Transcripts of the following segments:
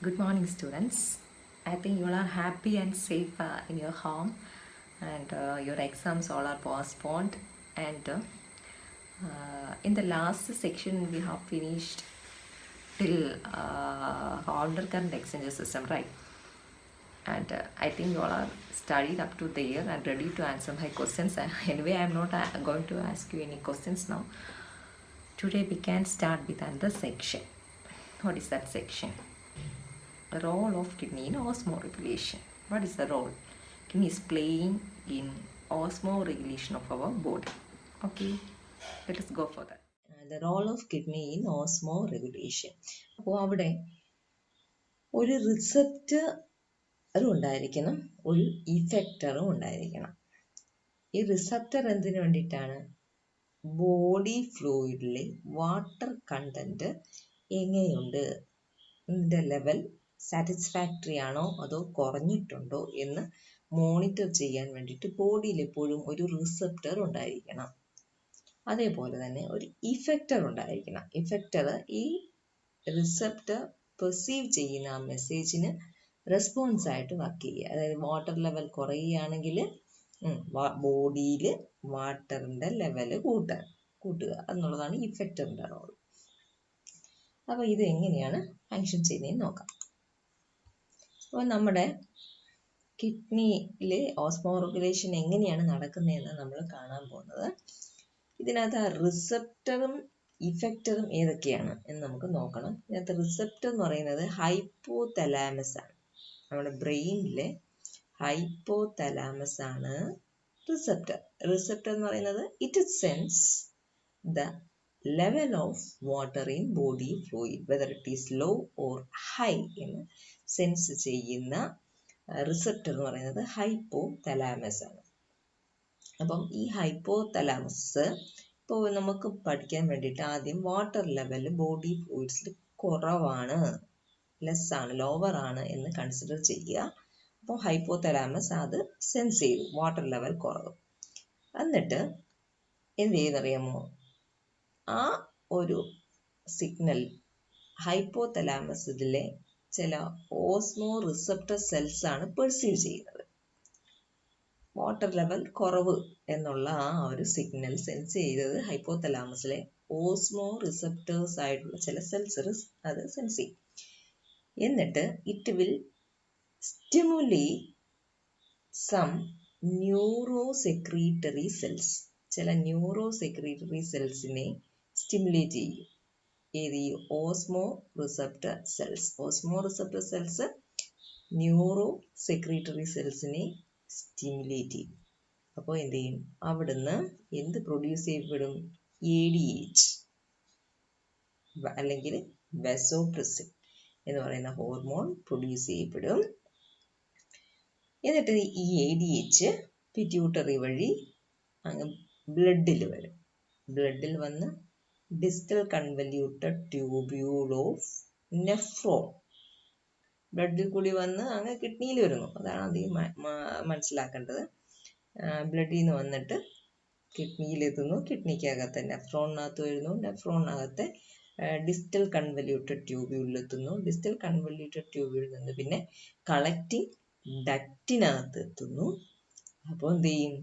Good morning, students. I think you all are happy and safe in your home, and your exams all are postponed. And in the last section, we have finished till order current exchange system, right? And I think you all are studied up to there and ready to answer my questions. Anyway, I am not going to ask you any questions now. Today, we can start with another section. What is that section? The role of kidney in osmoregulation. What is the role kidney is playing in osmoregulation of our body? Okay, let us go for that. The role of kidney in osmoregulation. അപ്പോൾ അവിടെ ഒരു റിസപ്റ്ററും ഉണ്ടായിരിക്കണം, ഒരു ഇഫക്റ്ററും ഉണ്ടായിരിക്കണം. ഈ receptor എന്തിനു വേണ്ടിയിട്ടാണ്? Body ഫ്ലൂയിഡിലെ water content എങ്ങനെയുണ്ട്, ഇതിൻ്റെ ലെവൽ സാറ്റിസ്ഫാക്ടറി ആണോ അതോ കുറഞ്ഞിട്ടുണ്ടോ എന്ന് മോണിറ്റർ ചെയ്യാൻ വേണ്ടിയിട്ട് ബോഡിയിൽ എപ്പോഴും ഒരു റിസപ്റ്റർ ഉണ്ടായിരിക്കണം. അതേപോലെ തന്നെ ഒരു ഇഫക്റ്റർ ഉണ്ടായിരിക്കണം. ഇഫക്റ്റർ ഈ റിസപ്റ്റർ പെർസീവ് ചെയ്യുന്ന ആ മെസ്സേജിന് റെസ്പോൺസ് ആയിട്ട് വർക്ക് ചെയ്യുക. അതായത് വാട്ടർ ലെവൽ കുറയുകയാണെങ്കിൽ ബോഡിയിൽ വാട്ടറിൻ്റെ ലെവൽ കൂട്ടുക എന്നുള്ളതാണ് ഇഫക്റ്ററിൻ്റെ റോൾ. അപ്പോൾ ഇത് എങ്ങനെയാണ് ഫങ്ഷൻ ചെയ്യുന്നതെന്ന് നോക്കാം. അപ്പോൾ നമ്മുടെ കിഡ്നിയിൽ ഓസ്മോറെഗുലേഷൻ എങ്ങനെയാണ് നടക്കുന്നതെന്ന് നമ്മൾ കാണാൻ പോകുന്നത്. ഇതിനകത്ത് ആ റിസപ്റ്ററും ഇഫക്റ്ററും ഏതൊക്കെയാണ് എന്ന് നമുക്ക് നോക്കണം. ഇതിനകത്ത് റിസപ്റ്റർ എന്ന് പറയുന്നത് ഹൈപ്പോതലാമസ് ആണ്. നമ്മുടെ ബ്രെയിനിലെ ഹൈപ്പോതലാമസ് ആണ് റിസപ്റ്റർ. റിസപ്റ്റർ എന്ന് പറയുന്നത് it sense the level of water in body fluid, whether it is low or high എന്ന് സെൻസ് ചെയ്യുന്ന റിസപ്റ്റർ എന്ന് പറയുന്നത് ഹൈപ്പോതലാമസ് ആണ്. അപ്പം ഈ ഹൈപ്പോതലാമസ് ഇപ്പോൾ നമുക്ക് പഠിക്കാൻ വേണ്ടിയിട്ട് ആദ്യം വാട്ടർ ലെവൽ ബോഡി ഫ്ലൂയിഡ്സിൽ കുറവാണ്, ലെസ് ആണ്, ലോവർ ആണ് എന്ന് കൺസിഡർ ചെയ്യുക. അപ്പോൾ ഹൈപ്പോതലാമസ് അത് സെൻസ് ചെയ്തു വാട്ടർ ലെവൽ കുറവ്. എന്നിട്ട് എന്ത് ചെയ്യുന്നറിയാമോ, ആ ഒരു സിഗ്നൽ ഹൈപ്പോതലാമസിലെ ചില ഓസ്മോ റിസപ്റ്റർ സെൽസ് ആണ് പെർസീവ് ചെയ്യുന്നത്. വാട്ടർ ലെവൽ കുറവ് എന്നുള്ള ആ ഒരു സിഗ്നൽ സെൻസ് ചെയ്തത് ഹൈപ്പോതലാമസിലെ ഓസ്മോ റിസപ്റ്റേഴ്സ് ആയിട്ടുള്ള ചില സെൽസ് അത് സെൻസ് ചെയ്യും. എന്നിട്ട് it will stimulate some neuro secretory cells. ചില ന്യൂറോ സെക്രീറ്ററി സെൽസിനെ സ്റ്റിമുലേറ്റ് ചെയ്യും. ഏത്? ഈ osmo receptor cells. Osmo receptor cells neuro secretory സെൽസിനെ സ്റ്റിമുലേറ്റ് ചെയ്യും. അപ്പോൾ എന്ത് ചെയ്യും? അവിടുന്ന് എന്ത് പ്രൊഡ്യൂസ് ചെയ്യപ്പെടും? ADH അല്ലെങ്കിൽ വെസോപ്രസിൻ എന്ന് പറയുന്ന ഹോർമോൺ പ്രൊഡ്യൂസ് ചെയ്യപ്പെടും. എന്നിട്ട് ഈ ADH പിറ്റ്യൂട്ടറി വഴി അങ്ങ് ബ്ലഡിൽ വരും. ബ്ലഡിൽ വന്ന് distal convoluted tubule of nephron ബ്ലഡിൽ കൂടി വന്ന് അങ്ങ് കിഡ്നിയിൽ വരുന്നു. അതാണ് അധികം മനസ്സിലാക്കേണ്ടത്. ബ്ലഡിൽ നിന്ന് വന്നിട്ട് കിഡ്നിയിലെത്തുന്നു. കിഡ്നിക്കകത്ത് നെഫ്രോണിനകത്ത് വരുന്നു. നെഫ്രോണിനകത്തെ ഡിസ്റ്റൽ കൺവല്യൂട്ടഡ് ട്യൂബ്യൂളിലെത്തുന്നു. ഡിസ്റ്റൽ കൺവല്യൂട്ടഡ് ട്യൂബ്യൂളിൽ നിന്ന് പിന്നെ കളക്റ്റിംഗ് ഡക്റ്റിനകത്ത് എത്തുന്നു. അപ്പോൾ എന്ത് ചെയ്യും?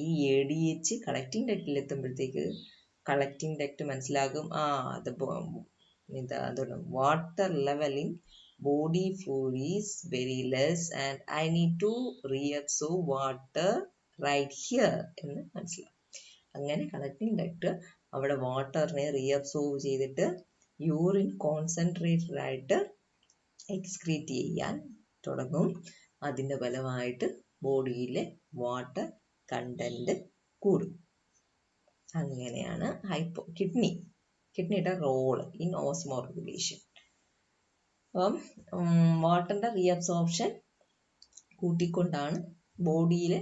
ഈ ADH കളക്റ്റിംഗ് ഡക്റ്റിൽ എത്തുമ്പോഴത്തേക്ക് കളക്റ്റിംഗ് ഡക്റ്റ് മനസ്സിലാകും, അതുകൊണ്ട് water level in body fluid is very less and I need to reabsorb water right here എന്ന് മനസ്സിലാവും. അങ്ങനെ കളക്റ്റിംഗ് ഡക്റ്റ് അവിടെ വാട്ടറിനെ റീഅബ്സോർബ് ചെയ്തിട്ട് യൂറിൻ കോൺസെൻട്രേറ്റഡ് ആയിട്ട് എക്സ്ക്രീറ്റ് ചെയ്യാൻ തുടങ്ങും. അതിൻ്റെ ഫലമായിട്ട് ബോഡിയിലെ വാട്ടർ കണ്ടന്റ് കൂടും. അങ്ങനെയാണ് കിഡ്നിയുടെ റോള് ഇൻ ഓസ്മോറെഗുലേഷൻ. അപ്പം വാട്ടറിൻ്റെ റീഅബ്സോർപ്ഷൻ കൂട്ടിക്കൊണ്ടാണ് ബോഡിയിലെ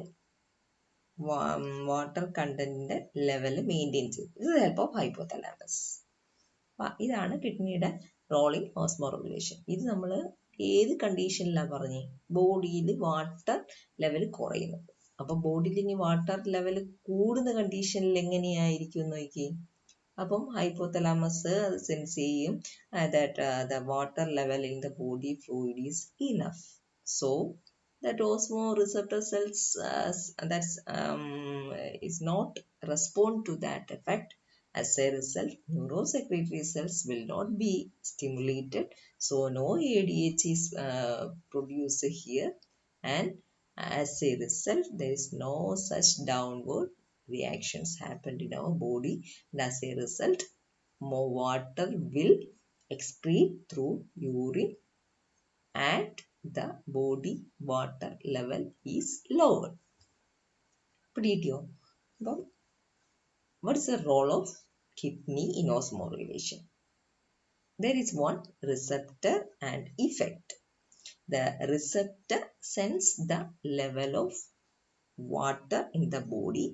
വാട്ടർ കണ്ടന്റിന്റെ ലെവൽ മെയിൻറ്റെയിൻ ചെയ്യുന്നത്. ഇത് ഹെൽപ്പ് ഓഫ് ഹൈപ്പോതലാമസ്. ഇതാണ് കിഡ്നിയുടെ റോൾ ഇൻ ഓസ്മോറെഗുലേഷൻ. ഇത് നമ്മൾ ഏത് കണ്ടീഷനിലാണ് പറഞ്ഞേ? ബോഡിയിൽ വാട്ടർ ലെവൽ കുറയുന്നത്. അപ്പൊ ബോഡിയിൽ ഇനി വാട്ടർ ലെവൽ കൂടുന്ന കണ്ടീഷനിൽ എങ്ങനെയായിരിക്കും നോക്കി? അപ്പം ഹൈപ്പോതലാമസ് സെൻസ് ചെയ്യും that the water level in the body fluid is enough. So that osmoreceptor cells is not respond to that effect. As a result, neurosecretory cells will not be stimulated, so no ADH is produced here, and as a result, there is no such downward reactions happened in our body, and as a result, more water will excrete through urine and the body water level is lowered. പിടികിട്ടിയോ? അപ്പം what is the role of kidney in osmoregulation? There is one receptor and effect. The receptor senses the level of water in the body.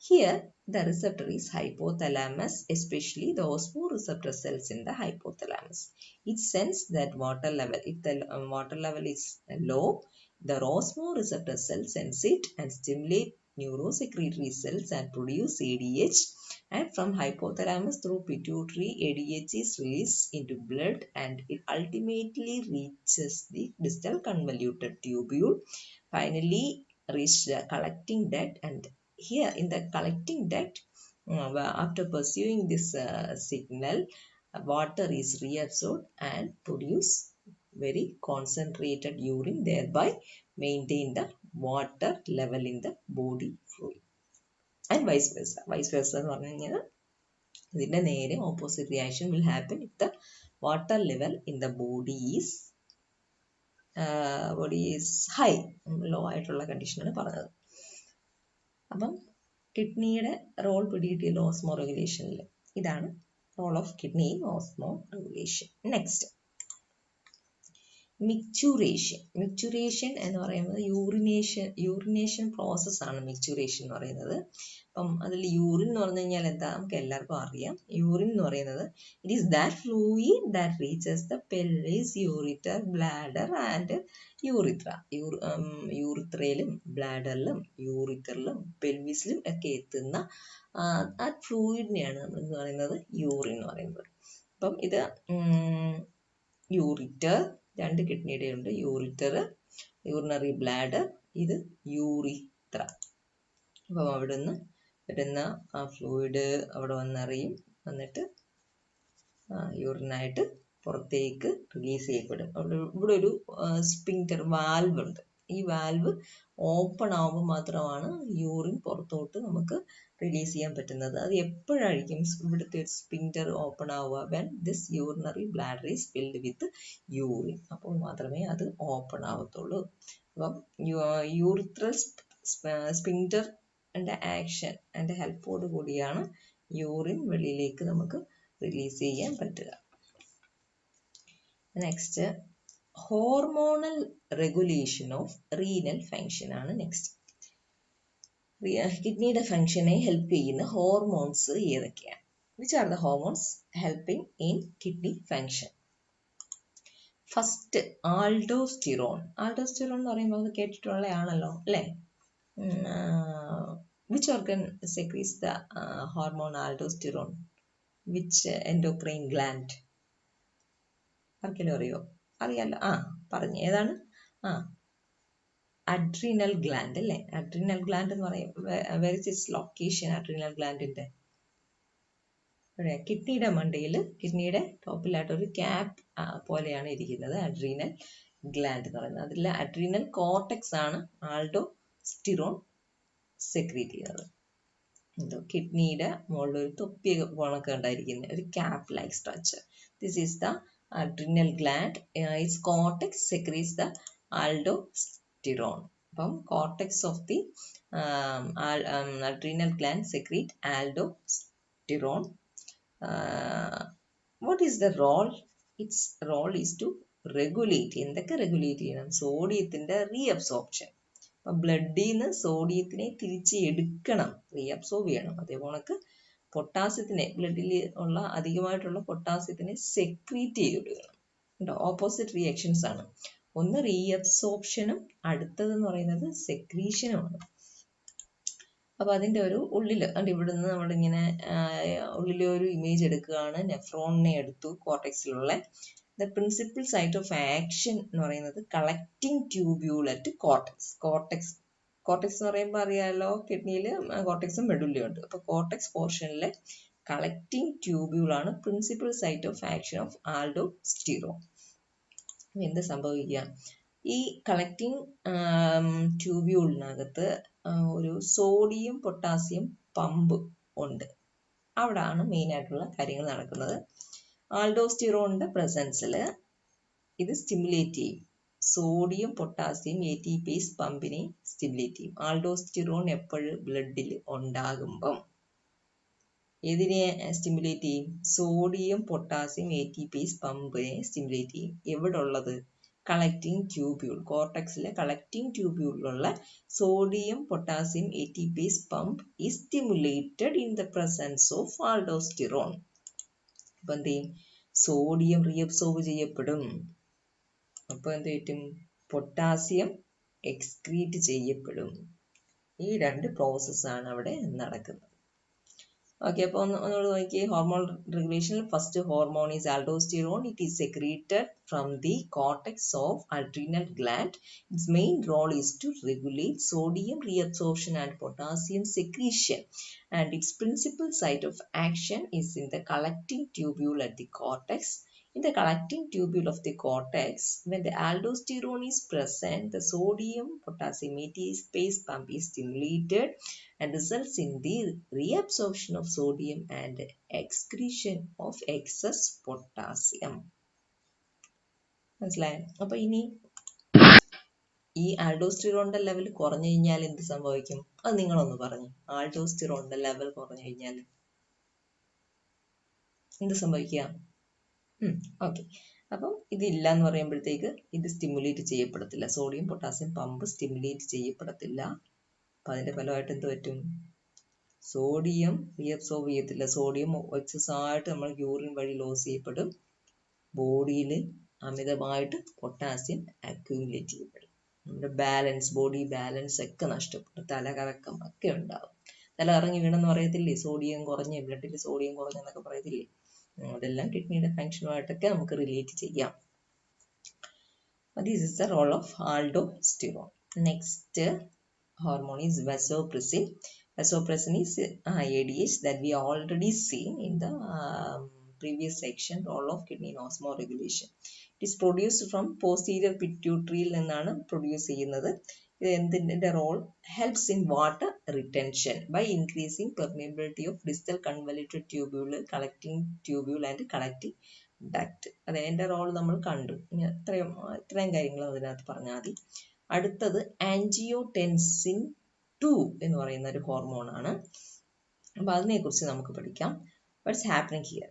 Here, the receptor is hypothalamus, especially the osmoreceptor cells in the hypothalamus. It senses that water level. If the water level is low, the osmoreceptor cells sense it and stimulate neurosecretory cells and produce ADH. And from hypothalamus through pituitary, ADH is released into blood and it ultimately reaches the distal convoluted tubule. Finally, reach the collecting duct, and here in the collecting duct, after pursuing this signal, water is reabsorbed and produce very concentrated urine, thereby maintain the water level in the body fluid, and vice versa. Vice versa എന്ന് പറഞ്ഞു കഴിഞ്ഞാൽ ഇതിന്റെ നേരെ opposite reaction will happen if the water level in the body is high, low ആയിട്ടുള്ള കണ്ടീഷനാണ് പറഞ്ഞത്. അപ്പം കിഡ്നിയുടെ റോൾ പിടികിട്ടിയല്ലോ ഓസ്മോ റെഗുലേഷനിൽ. ഇതാണ് role of kidney in osmoregulation. Next, micturition എന്ന് പറയുന്നത് യൂറിനേഷൻ പ്രോസസ്സാണ് മിക്ചുറേഷൻ എന്ന് പറയുന്നത്. അപ്പം അതിൽ യൂറിൻ എന്ന് പറഞ്ഞു കഴിഞ്ഞാൽ എന്താ, നമുക്ക് എല്ലാവർക്കും അറിയാം. യൂറിൻ എന്ന് പറയുന്നത് it is that fluid that reaches the pelvis, ureter, bladder and urethra. യൂറിത്രയിലും ബ്ലാഡറിലും യൂറിറ്ററിലും പെൽവിസിലും ഒക്കെ എത്തുന്ന ആ ഫ്ലൂയിഡിനെയാണ് നമ്മൾ എന്ന് പറയുന്നത് യൂറിൻ എന്ന് പറയുന്നത്. അപ്പം ഇത് യൂറിറ്റർ, രണ്ട് കിഡ്നിയുടെ ഉണ്ട്, യൂറിറ്റർ, യൂറിനറി ബ്ലാഡർ, ഇത് യൂറിത്ര. അപ്പം അവിടെ നിന്ന് വരുന്ന ആ ഫ്ലൂയിഡ് അവിടെ വന്നറിയും, വന്നിട്ട് യൂറിനായിട്ട് പുറത്തേക്ക് റിലീസ് ചെയ്യപ്പെടും. ഇവിടെ ഒരു സ്പിങ്ക്റ്റർ വാൽവ് ഉണ്ട്. ഈ വാൽവ് ഓപ്പൺ ആവുമ്പോൾ മാത്രമാണ് യൂറിൻ പുറത്തോട്ട് നമുക്ക് റിലീസ് ചെയ്യാൻ പറ്റുന്നത്. അത് എപ്പോഴായിരിക്കും ഇവിടുത്തെ ഒരു സ്പിങ്ക്റ്റർ ഓപ്പൺ ആവുക? When this urinary bladder is filled with urine, അപ്പോൾ മാത്രമേ അത് ഓപ്പൺ ആവത്തുള്ളൂ. അപ്പം യൂറിത്രൽ സ്പിങ്ക്റ്റർ ആക്ഷൻ അതിൻ്റെ ഹെൽപ്പോട് കൂടിയാണ് യൂറിൻ വെളിയിലേക്ക് നമുക്ക് റിലീസ് ചെയ്യാൻ പറ്റുക. Next, hormonal regulation of renal function ആണ് നെക്സ്റ്റ്. കിഡ്നിയുടെ ഫങ്ഷനെ ഹെൽപ്പ് ചെയ്യുന്ന ഹോർമോൺസ് ഏതൊക്കെയാണ്? Which are the hormones helping in kidney function? First, aldosterone. Aldosterone എന്ന് പറയുമ്പോൾ അത് കേട്ടിട്ടുള്ളതാണല്ലോ അല്ലേ? Which organ secretes the hormone aldosterone? Which endocrine gland? ആർക്കെങ്കിലും അറിയോ? അറിയാലോ, പറഞ്ഞു. ഏതാണ്? അഡ്രീനൽ ഗ്ലാൻഡ് അല്ലേ? അഡ്രീനൽ ഗ്ലാൻഡ് എന്ന് പറയും. Where is its location? Adrenal ഗ്ലാൻഡിന്റെ കിഡ്നിയുടെ മണ്ടയിൽ, കിഡ്നിയുടെ ടോപ്പിലായിട്ട് ഒരു ക്യാപ്പ് പോലെയാണ് ഇരിക്കുന്നത് അഡ്രീനൽ ഗ്ലാൻഡ് എന്ന് പറയുന്നത്. അതിൽ അഡ്രീനൽ കോർട്ടെക്സ് ആണ് ആൾഡോസ്റ്റിറോൺ സെക്രീറ്റ് ചെയ്യുന്നത്. കിഡ്നിയുടെ മുകളിൽ ഒരു തൊപ്പി പോണൊക്കെ ഉണ്ടായിരിക്കുന്ന ഒരു cap like structure. This is the adrenal gland. Its cortex secretes the aldosterone. അപ്പം cortex of the adrenal gland secrete aldosterone. What is the role? Its role is to regulate. എന്തൊക്കെ regulate ചെയ്യണം? സോഡിയത്തിന്റെ റീഅബ്സോർപ്ഷൻ. അപ്പം ബ്ലഡിൽ നിന്ന് സോഡിയത്തിനെ തിരിച്ച് എടുക്കണം, reabsorb ചെയ്യണം. അതേപോണക്ക് പൊട്ടാസ്യത്തിനെ, ബ്ലഡിൽ ഉള്ള അധികമായിട്ടുള്ള പൊട്ടാസ്യത്തിനെ സെക്രീറ്റ് ചെയ്ത് വിടുകയാണ്. ഓപ്പോസിറ്റ് റിയാക്ഷൻസ് ആണ്. ഒന്ന് റീഅബ്സോർപ്ഷനും അടുത്തതെന്ന് പറയുന്നത് സെക്രീഷനുമാണ്. അപ്പോൾ അതിൻ്റെ ഒരു ഉള്ളിൽ ഇവിടുന്ന് നമ്മളിങ്ങനെ ഉള്ളിലെ ഒരു ഇമേജ് എടുക്കുകയാണ്. നെഫ്രോണിനെ എടുത്തു, കോർട്ടെക്സിലുള്ള. The principal site of action എന്ന് പറയുന്നത് collecting tubule at cortex. Cortex എന്ന് പറയുമ്പോൾ അറിയാലോ, കിഡ്നിയിൽ കോർട്ടെക്സും മെഡുല്ലയും ഉണ്ട്. അപ്പോൾ കോർട്ടെക്സ് പോർഷനിലെ കളക്റ്റിംഗ് ട്യൂബ്യൂൾ ആണ് principal site of action of aldosterone. എന്ത് സംഭവിക്കുക, ഈ കളക്റ്റിംഗ് ട്യൂബ്യൂളിനകത്ത് ഒരു സോഡിയം പൊട്ടാസ്യം പമ്പ് ഉണ്ട്. അവിടാണ് മെയിൻ ആയിട്ടുള്ള കാര്യങ്ങൾ നടക്കുന്നത്. ആൽഡോസ്റ്റിറോണിന്റെ പ്രസൻസിൽ ഇത് സ്റ്റിമുലേറ്റ് ചെയ്യും. സോഡിയം പൊട്ടാസ്യം ATPase പമ്പിനെ സ്റ്റിമുലേറ്റ് ചെയ്യും. ആൽഡോസ്റ്റിറോൺ എപ്പോഴും ബ്ലഡിൽ ഉണ്ടാകുമ്പം ഏതിനെ സ്റ്റിമുലേറ്റ് ചെയ്യും? സോഡിയം പൊട്ടാസ്യം ATPase പമ്പിനെ സ്റ്റിമുലേറ്റ് ചെയ്യും. എവിടെ ഉള്ളത്? Collecting tubule. കോർട്ടെക്സിലെ കളക്റ്റിംഗ് ട്യൂബ്യൂളിലുള്ള sodium potassium ATPase pump is stimulated in the presence of aldosterone. അപ്പൊ എന്ത് ചെയ്യും? സോഡിയം റീഅബ്സോർബ് ചെയ്യപ്പെടും. അപ്പൊ എന്ത് പറ്റും? പൊട്ടാസ്യം എക്സ്ക്രീറ്റ് ചെയ്യപ്പെടും. ഈ രണ്ട് പ്രോസസ്സാണ് അവിടെ നടക്കുന്നത്. ഓക്കെ, അപ്പോൾ ഒന്നുകൂടെ നോക്കിയേ. ഹോർമോൺ റെഗുലേഷനിൽ first hormone is aldosterone. It is secreted from the cortex of adrenal gland. Its main role is to regulate sodium reabsorption and potassium secretion. And its principal site of action is in the collecting tubule at the cortex. In the collecting tubule of the cortex, when the aldosterone is present, the sodium potassium ATPase pump is stimulated and results in the reabsorption of sodium and excretion of excess potassium. മനസ്സിലായോ? അപ്പൊ ഇനി ഈ ആൽഡോസ്റ്റിറോണിന്റെ level കുറഞ്ഞു കഴിഞ്ഞാൽ എന്ത് സംഭവിക്കും? അത് നിങ്ങളൊന്ന് പറഞ്ഞു. ആൽഡോസ്റ്റിറോണിന്റെ ലെവൽ കുറഞ്ഞു കഴിഞ്ഞാൽ എന്ത് സംഭവിക്കുക? ഓക്കെ, അപ്പം ഇതില്ല എന്ന് പറയുമ്പോഴത്തേക്ക് ഇത് സ്റ്റിമുലേറ്റ് ചെയ്യപ്പെടത്തില്ല. സോഡിയം പൊട്ടാസ്യം പമ്പ് സ്റ്റിമുലേറ്റ് ചെയ്യപ്പെടത്തില്ല. അപ്പം അതിന്റെ ഫലമായിട്ട് എന്ത് പറ്റും? സോഡിയം റീഅബ്സോർബ് ചെയ്യത്തില്ല. സോഡിയം എക്സസ് ആയിട്ട് നമ്മൾ യൂറിൻ വഴി ലോസ് ചെയ്യപ്പെടും. ബോഡിയിൽ അമിതമായിട്ട് പൊട്ടാസ്യം അക്യൂമുലേറ്റ് ചെയ്യപ്പെടും. നമ്മുടെ ബാലൻസ്, ബോഡി ബാലൻസ് ഒക്കെ നഷ്ടപ്പെടും. തലകറക്കം ഒക്കെ ഉണ്ടാവും. തല കറങ്ങി വീണെന്ന് പറയത്തില്ലേ? സോഡിയം കുറഞ്ഞ്, ബ്ലഡിൽ സോഡിയം കുറഞ്ഞെന്നൊക്കെ പറയത്തില്ലേ? അതെല്ലാം കിഡ്നിയുടെ ഫങ്ഷനുമായിട്ടൊക്കെ നമുക്ക് റിലേറ്റ് ചെയ്യാം. This is the role of aldosterone. Next hormone is vasopressin. Vasopressin is ADH that we already seen in the previous section, role of kidney osmoregulation. It is produced from posterior pituitary നിന്നാണ് produce ചെയ്യുന്നത്. ഇത് എന്തിന്റെ role? Helps in water retention by increasing permeability of distal convoluted tubule, collecting tubule and collecting duct. അതെ, എൻ്റെ role നമ്മൾ കണ്ടു. ഇത്രയും കാര്യങ്ങൾ അതിനകത്ത് പറഞ്ഞാൽ മതി. അടുത്തത് ആൻജിയോടെൻസിൻ 2 എന്ന് പറയുന്ന ഒരു ഹോർമോണാണ്. അപ്പം അതിനെക്കുറിച്ച് നമുക്ക് പഠിക്കാം. What's happening here?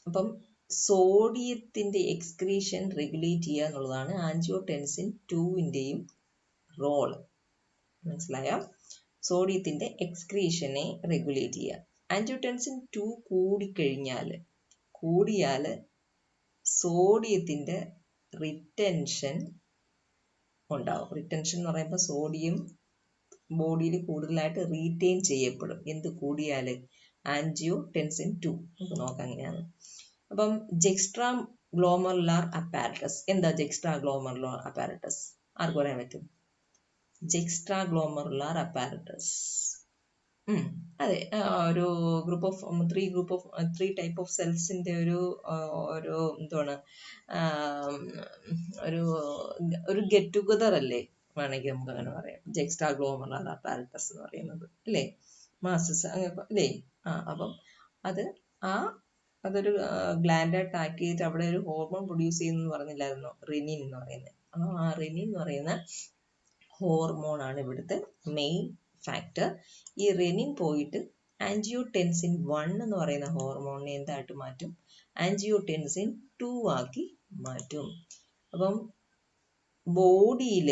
അപ്പം സോഡിയത്തിന്റെ എക്സ്ക്രീഷൻ റെഗുലേറ്റ് ചെയ്യുക എന്നുള്ളതാണ് ആൻജിയോടെൻസിൻ 2വിൻ്റെയും റോള്. മനസ്സിലായോ? സോഡിയത്തിന്റെ എക്സ്ക്രീഷനെ റെഗുലേറ്റ് ചെയ്യുക. ആൻജിയോടെൻസിൻ 2 കൂടിയാൽ സോഡിയത്തിന്റെ റിറ്റൻഷൻ ഉണ്ടാവും. റിറ്റൻഷൻ എന്ന് പറയുമ്പോൾ സോഡിയം ബോഡിയിൽ കൂടുതലായിട്ട് റീറ്റെയിൻ ചെയ്യപ്പെടും. എന്ത് കൂടിയാൽ? ആൻജിയോടെൻസിൻ 2. നമുക്ക് നോക്കാം എങ്ങനെയാണ്. അപ്പം ജെക്സ്ട്രാ ഗ്ലോമറുലാർ അപ്പാരറ്റസ്. എന്താ ജെക്സ്ട്രാ ഗ്ലോമറുലാർ അപ്പാരറ്റസ്? ആർക്ക് പറയാൻ പറ്റും? ജെക്സ്ട്രാ ഗ്ലോമറുലാർ അപ്പാരറ്റസ് അതെ, ഒരു ത്രീ ടൈപ്പ് ഓഫ് സെൽസിന്റെ ഒരു എന്താണ്, ഒരു ഗെറ്റ് ടുഗദർ അല്ലേ വേണമെങ്കിൽ നമുക്ക് അങ്ങനെ പറയാം. ജെക്സ്ട്രാ ഗ്ലോമറുലാർ അപ്പാരറ്റസ് എന്ന് പറയുന്നത് അല്ലേ, മാസസ് അല്ലേ? അപ്പം അതൊരു ഗ്ലാൻഡായിട്ട് ആക്ട് ചെയ്തിട്ട് അവിടെ ഒരു ഹോർമോൺ പ്രൊഡ്യൂസ് ചെയ്യുന്നു പറഞ്ഞില്ലായിരുന്നോ? റെനിൻ എന്ന് പറയുന്നത്. ആ റെനിൻ എന്ന് പറയുന്ന ഹോർമോൺ ആണ് ഇവിടുത്തെ മെയിൻ ഫാക്ടർ. ഈ റെനിൻ പോയിട്ട് ആൻജിയോടെൻസിൻ 1 എന്ന് പറയുന്ന ഹോർമോണിനെ എന്തായിട്ട് മാറ്റും? ആൻജിയോടെൻസിൻ 2 ആക്കി മാറ്റും. അപ്പം ബോഡിയിൽ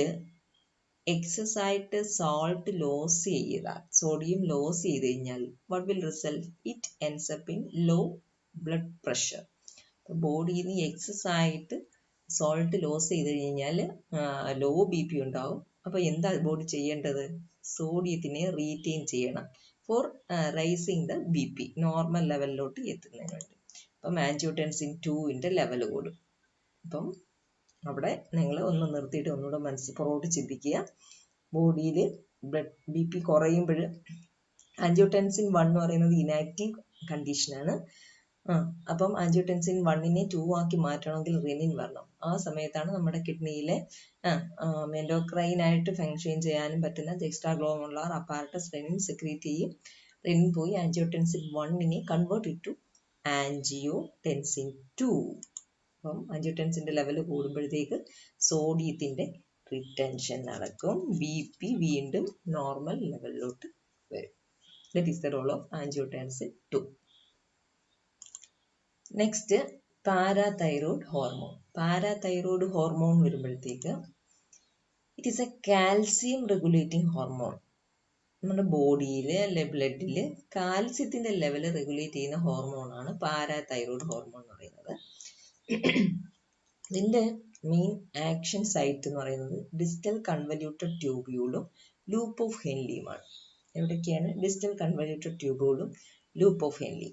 എക്സസ് ആയിട്ട് സോൾട്ട് ലോസ് ചെയ്താൽ, സോഡിയം ലോസ് ചെയ്ത് കഴിഞ്ഞാൽ what will result? It ends up in low blood pressure. ബോഡിയിൽ നിന്ന് എക്സസ് ആയിട്ട് സോൾട്ട് ലോസ് ചെയ്ത് കഴിഞ്ഞാൽ ലോ BP ഉണ്ടാവും. അപ്പോൾ എന്താ ബോഡി ചെയ്യേണ്ടത്? സോഡിയത്തിനെ റീറ്റെയിൻ ചെയ്യണം for rising the BP normal ലെവലിലോട്ട് എത്തുന്നതിന് വേണ്ടി. അപ്പം ആൻജിയോടെൻസിൻ 2ന്റെ ലെവൽ കൂടും. അപ്പം അവിടെ നിങ്ങൾ ഒന്ന് നിർത്തിയിട്ട് ഒന്നുകൂടെ പുറകോട്ട് ചിന്തിക്കുക. ബോഡിയിൽ ബ്ലഡ് BP കുറയുമ്പോൾ ആൻജിയോടെൻസിൻ 1 എന്ന് പറയുന്നത് ഇനാക്റ്റീവ് കണ്ടീഷനാണ്. അപ്പം ആൻജിയോടെൻസിൻ 1നെ 2 ആക്കി മാറ്റണമെങ്കിൽ റെനിൻ വരണം. ആ സമയത്താണ് നമ്മുടെ കിഡ്നിയിലെ എൻഡോക്രൈനായിട്ട് ഫങ്ഷൻ ചെയ്യാനും പറ്റുന്ന extra glomerular apparatus renin secrete ചെയ്യും. റെനിൻ പോയി ആൻജിയോടെൻസിൻ 1നെ കൺവേർട്ട് ടു ആൻജിയോടെൻസിൻ 2. അപ്പം ആൻജിയോടെൻസിന്റെ ലെവൽ കൂടുമ്പോഴത്തേക്ക് സോഡിയത്തിന്റെ റിറ്റൻഷൻ നടക്കും. BP വീണ്ടും നോർമൽ ലെവലിലോട്ട് വരും. That is the role of angiotensin 2. Next parathyroid hormone. Parathyroid hormone വരുമ്പോഴത്തേക്ക് it is a calcium regulating hormone. നമ്മുടെ ബോഡിയിൽ അല്ലെ ബ്ലഡിൽ കാൽസ്യത്തിന്റെ ലെവൽ റെഗുലേറ്റ് ചെയ്യുന്ന ഹോർമോണാണ് പാരാതൈറോയ്ഡ് ഹോർമോൺ എന്ന് പറയുന്നത്. ഇതിന്റെ മെയിൻ ആക്ഷൻ സൈറ്റ് എന്ന് പറയുന്നത് ഡിസ്റ്റൽ കൺവല്യൂട്ടഡ് ട്യൂബ്യൂളും ലൂപ്പ് ഓഫ് ഹെൻലിയുമാണ്. എവിടൊക്കെയാണ്? ഡിസ്റ്റൽ കൺവല്യൂട്ടഡ് ട്യൂബ്യൂളും ലൂപ്പ് ഓഫ് ഹെൻലി.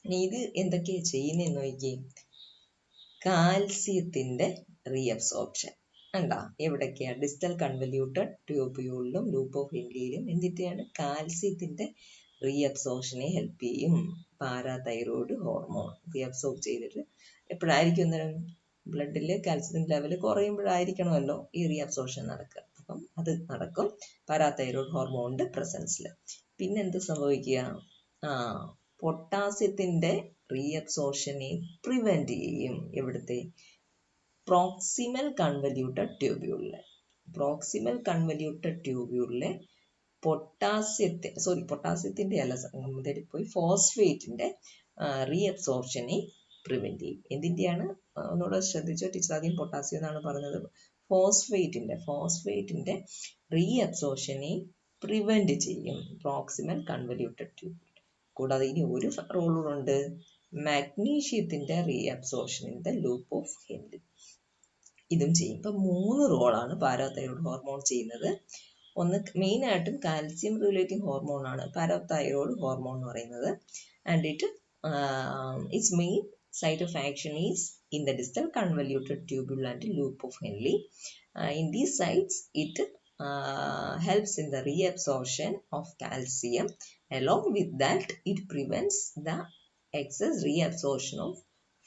ഇനി ഇത് എന്തൊക്കെയാണ് ചെയ്യുന്നതെന്ന് നോക്കിയേ. കാൽസ്യത്തിന്റെ റീഅബ്സോർപ്ഷൻ ഉണ്ടാ എവിടൊക്കെയാ? ഡിസ്റ്റൽ കൺവല്യൂട്ടഡ് ട്യൂബ്യൂളിലും ലൂപ്പ് ഓഫ് ഹെൻലിയിലും എന്തിട്ടാണ്? കാൽസ്യത്തിന്റെ റീഅബ്സോർപ്ഷനെ ഹെൽപ്പ് ചെയ്യും പാരാതൈറോയ്ഡ് ഹോർമോൺ. റീഅബ്സോർബ് ചെയ്തിട്ട് എപ്പോഴായിരിക്കും ബ്ലഡിൽ കാൽസ്യത്തിന്റെ ലെവൽ കുറയുമ്പോഴായിരിക്കണമല്ലോ ഈ റീഅബ്സോർപ്ഷൻ നടക്കുക. അപ്പം അത് നടക്കും പാരാതൈറോയ്ഡ് ഹോർമോണിന്റെ പ്രസൻസിൽ. പിന്നെന്ത് സംഭവിക്കുക? പൊട്ടാസ്യത്തിന്റെ റീഅബ്സോർപ്ഷനെ പ്രിവെന്റ് ചെയ്യും. എവിടുത്തെ? പ്രോക്സിമൽ കൺവല്യൂട്ടഡ് ട്യൂബ്യൂളിലെ. പ്രോക്സിമൽ കൺവല്യൂട്ടഡ് ട്യൂബ്യൂളിലെ പൊട്ടാസ്യത്തിന്റെ അല്ല പോയി ഫോസ്ഫേറ്റിന്റെ റീഅബ്സോർപ്ഷനെ പ്രിവെന്റ് ചെയ്യും. എന്തിന്റെയാണ്? ഒന്നുകൂടെ ശ്രദ്ധിച്ചോ. ടീച്ചർ ആദ്യം പൊട്ടാസ്യം എന്നാണ് പറഞ്ഞത്. ഫോസ്ഫേറ്റിന്റെ റീഅബ്സോർപ്ഷനെ പ്രിവെന്റ് ചെയ്യും പ്രോക്സിമൽ കൺവല്യൂട്ടഡ് ട്യൂബ്യൂൾ. കൂടാതെ ഇനി ഒരു റോളുണ്ട്, മാഗ്നീഷ്യത്തിന്റെ reabsorption in the loop of Henle. ഇതും ചെയ്യും. ഇപ്പൊ 3 റോളാണ് പാരാതൈറോയ്ഡ് ഹോർമോൺ ചെയ്യുന്നത്. ഒന്ന് മെയിൻ ആയിട്ടും കാൽസ്യം റെഗുലേറ്റിംഗ് ഹോർമോൺ ആണ് പാരാതൈറോയ്ഡ് ഹോർമോൺ എന്ന് പറയുന്നത്. And its main site of action is in the distal convoluted tubule and loop of Henle. In these sites, it helps in the reabsorption of calcium. Along with that, it prevents the excess reabsorption of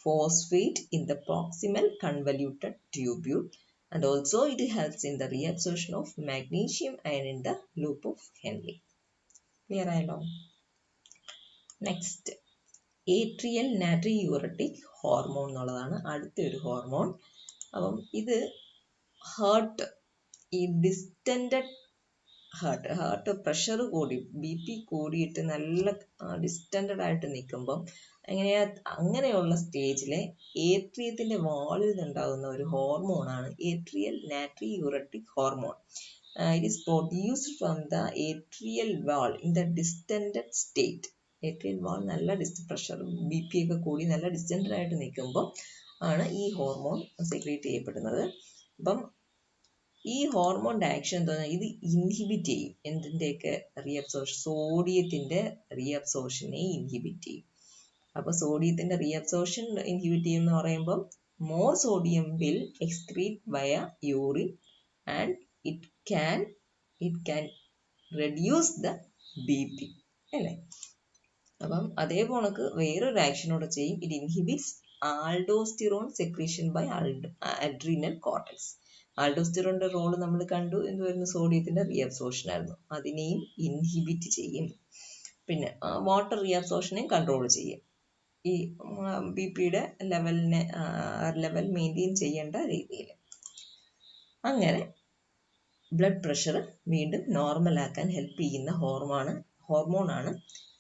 phosphate in the proximal convoluted tubule, and also it helps in the reabsorption of magnesium ion in the loop of Henle. Clear ആയല്ലോ? Next atrial natriuretic hormone എന്നുള്ളതാണ് അടുത്തൊരു hormone. അപ്പം ഇത് ഈ ഡിസ്റ്റൻഡഡ് heart pressure കൂടി BP കൂടിയിട്ട് നല്ല ഡിസ്റ്റൻഡഡ് ആയിട്ട് നിൽക്കുമ്പം അങ്ങനെയുള്ള സ്റ്റേജിലെ ഏട്രിയത്തിന്റെ വാളിൽ നിന്നുണ്ടാകുന്ന ഒരു ഹോർമോണാണ് atrial natriuretic hormone. It is produced from the atrial wall in the distended state. Atrial wall നല്ല പ്രഷർ BP ഒക്കെ കൂടി നല്ല ഡിസ്റ്റൻഡഡ് ആയിട്ട് നിൽക്കുമ്പോൾ ആണ് ഈ ഹോർമോൺ സെക്രീറ്റ് ചെയ്യപ്പെടുന്നത്. അപ്പം ഈ ഹോർമോണിന്റെ ആക്ഷൻ എന്താ? ഇത് ഇൻഹിബിറ്റ് ചെയ്യും എന്തിന്റെയൊക്കെ റീഅബ്സോർപ്ഷൻ? സോഡിയത്തിന്റെ റീഅബ്സോർപ്ഷനെ ഇൻഹിബിറ്റ് ചെയ്യും. അപ്പൊ സോഡിയത്തിന്റെ റീഅബ്സോർപ്ഷൻ ഇൻഹിബിറ്റ് ചെയ്യും എന്ന് പറയുമ്പോൾ മോർ സോഡിയം വിൽ എക്സ്ക്രീറ്റ് വയ urine and it can reduce the BP അല്ലേ? അപ്പം അതേപോലെ വേറൊരു ആക്ഷനോട് ചെയ്യും. It inhibits aldosterone secretion by adrenal cortex. ആൾഡോസ്റ്റിറോണിന്റെ റോള് നമ്മൾ കണ്ടു. എന്തുവായിരുന്നു? സോഡിയത്തിന്റെ റീഅബ്സോർപ്ഷൻ ആയിരുന്നു. അതിനെയും ഇൻഹിബിറ്റ് ചെയ്യും. പിന്നെ വാട്ടർ റീഅബ്സോർപ്ഷനെയും കൺട്രോൾ ചെയ്യും. ഈ BPയുടെ ലെവൽ മെയിൻറ്റെയിൻ ചെയ്യേണ്ട രീതിയിൽ. അങ്ങനെ ബ്ലഡ് പ്രഷർ വീണ്ടും നോർമൽ ആക്കാൻ ഹെൽപ്പ് ചെയ്യുന്ന ഹോർമോണാണ്